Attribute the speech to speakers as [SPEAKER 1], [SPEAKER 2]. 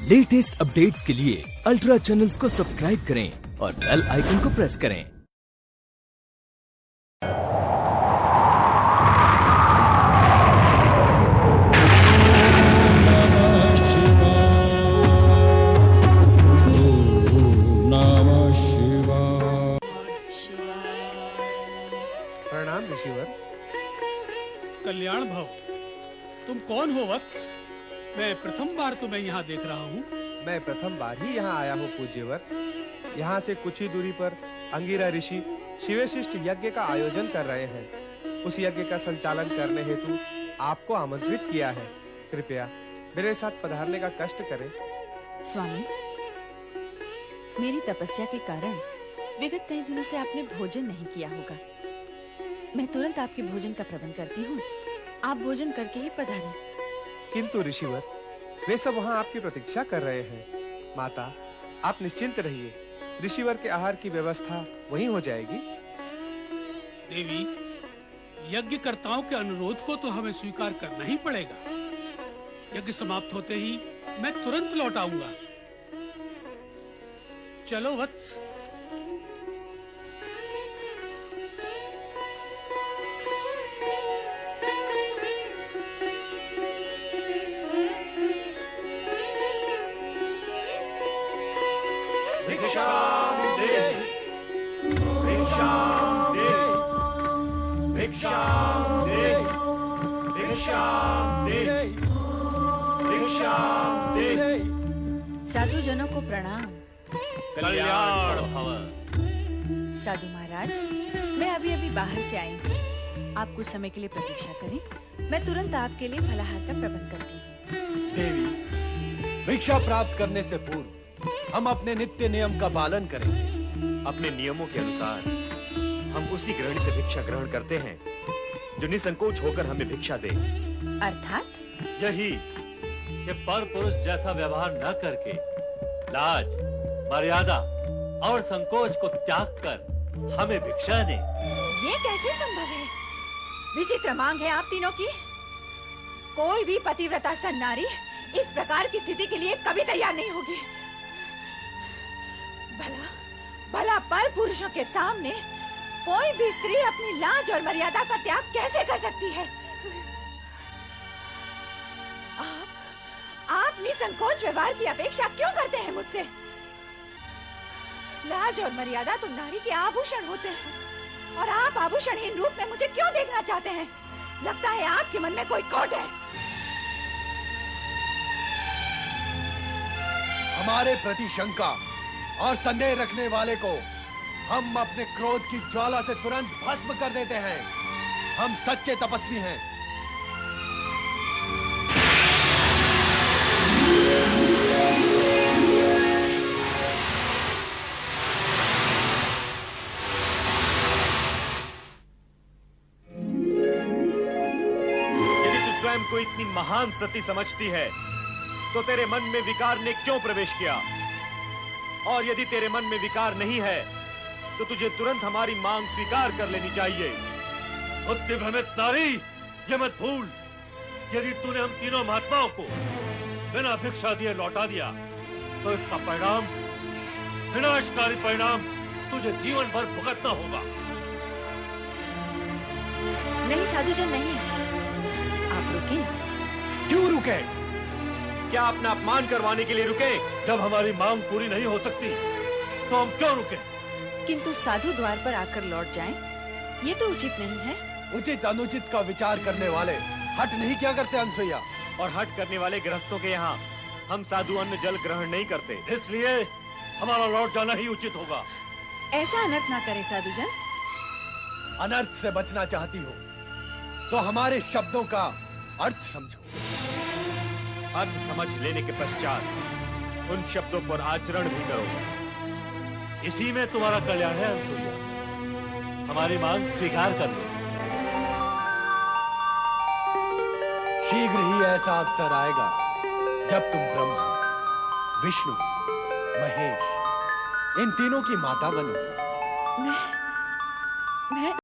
[SPEAKER 1] Latest updates के लिए ultra channels को सब्सक्राइब करें और बेल आइकन को प्रेस करें।
[SPEAKER 2] प्रणाम ऋषिवर।
[SPEAKER 3] कल्याण भव। तुम कौन हो वत्स? मैं प्रथम बार तुम्हें यहाँ देख रहा हूँ।
[SPEAKER 2] मैं प्रथम बार ही यहाँ आया हूँ पूज्यवर। यहाँ से कुछ ही दूरी पर अंगिरा ऋषि शिवशिष्ट यज्ञ का आयोजन कर रहे हैं। उस यज्ञ का संचालन करने हेतु आपको आमंत्रित किया है। कृपया मेरे साथ पधारने का कष्ट करें।
[SPEAKER 4] स्वामी, मेरी तपस्या के कारण विगत कई दिनों से आपने भोजन नहीं किया होगा। मैं तुरंत आपके भोजन का प्रबंध करती हूँ। आप भोजन करके ही पधारें।
[SPEAKER 2] किंतु ऋषिवर, वे सब वहाँ आपकी प्रतीक्षा कर रहे हैं। माता, आप निश्चिंत रहिए। ऋषिवर के आहार की व्यवस्था वहीं हो जाएगी।
[SPEAKER 3] देवी, यज्ञकर्ताओं के अनुरोध को तो हमें स्वीकार करना ही पड़ेगा। यज्ञ समाप्त होते ही मैं तुरंत लौट आऊंगा। चलो वत्स।
[SPEAKER 4] साधु जनों को प्रणाम।
[SPEAKER 5] कल्याण भव।
[SPEAKER 4] साधु महाराज, मैं अभी बाहर से आई हूँ। आप कुछ समय के लिए प्रतीक्षा करें। मैं तुरंत आपके लिए फलाहार का प्रबंध करती हूँ।
[SPEAKER 5] देवी, भिक्षा प्राप्त करने से पूर्व हम अपने नित्य नियम का पालन करेंगे।
[SPEAKER 6] अपने नियमों के अनुसार हम उसी गृहिणी से भिक्षा ग्रहण करते हैं जो निसंकोच होकर हमें भिक्षा दे।
[SPEAKER 4] अर्थात
[SPEAKER 5] यही कि पर पुरुष जैसा व्यवहार न करके लाज, मर्यादा और संकोच को त्याग कर हमें भिक्षा दे।
[SPEAKER 4] ये कैसे संभव है? विचित्र मांग है आप तीनों की। कोई भी पतिव्रता सन्नारी इस प्रकार की स्थिति के लिए कभी तैयार नहीं होगी। भला पर पुरुषों के सामने कोई भी स्त्री अपनी लाज और मर्यादा का त्याग कैसे कर सकती है? आप निसंकोच व्यवहार की अपेक्षा क्यों करते हैं मुझसे? लाज और मर्यादा तो नारी के आभूषण होते हैं, और आप आभूषणहीन रूप में मुझे क्यों देखना चाहते हैं? लगता है आपके मन में कोई खोट है।
[SPEAKER 5] हमारे प्रति शंका और संदेह रखने वाले को हम अपने क्रोध की ज्वाला से तुरंत भस्म कर देते हैं। हम सच्चे तपस्वी हैं।
[SPEAKER 6] यदि तू स्वयं को इतनी महान सती समझती है तो तेरे मन में विकार ने क्यों प्रवेश किया? और यदि तेरे मन में विकार नहीं है तो तुझे तुरंत हमारी मांग स्वीकार कर लेनी चाहिए।
[SPEAKER 5] बुद्धि भ्रमित नारी, ये मत भूल, यदि तूने हम तीनों महात्माओं को बिना भिक्षा दिए लौटा दिया तो इसका परिणाम, विनाशकारी परिणाम तुझे जीवन भर भुगतना होगा।
[SPEAKER 4] नहीं साधुजन, नहीं। आप रुके।
[SPEAKER 5] क्यों रुके?
[SPEAKER 6] क्या अपना अपमान करवाने के लिए रुके?
[SPEAKER 5] जब हमारी मांग पूरी नहीं हो सकती तो हम क्यों रुके?
[SPEAKER 4] किंतु साधु द्वार पर आकर लौट जाएं, ये तो उचित नहीं है।
[SPEAKER 5] उचित अनुचित का विचार करने वाले हट नहीं क्या करते अनसुईया?
[SPEAKER 6] और हट करने वाले गृहस्थों के यहाँ हम साधु अन्न जल ग्रहण नहीं करते।
[SPEAKER 5] इसलिए हमारा लौट जाना ही उचित होगा।
[SPEAKER 4] ऐसा अनर्थ ना करे साधुजन।
[SPEAKER 5] अनर्थ से बचना चाहती हो तो हमारे शब्दों का अर्थ समझो।
[SPEAKER 6] अर्थ समझ लेने के पश्चात उन शब्दों पर आचरण भी करो।
[SPEAKER 5] इसी में तुम्हारा कल्याण है अनसुईया। हमारी मांग स्वीकार कर लो। शीघ्र ही ऐसा अवसर आएगा जब तुम ब्रह्मा, विष्णु, महेश इन तीनों की माता बनोगी।
[SPEAKER 4] मैं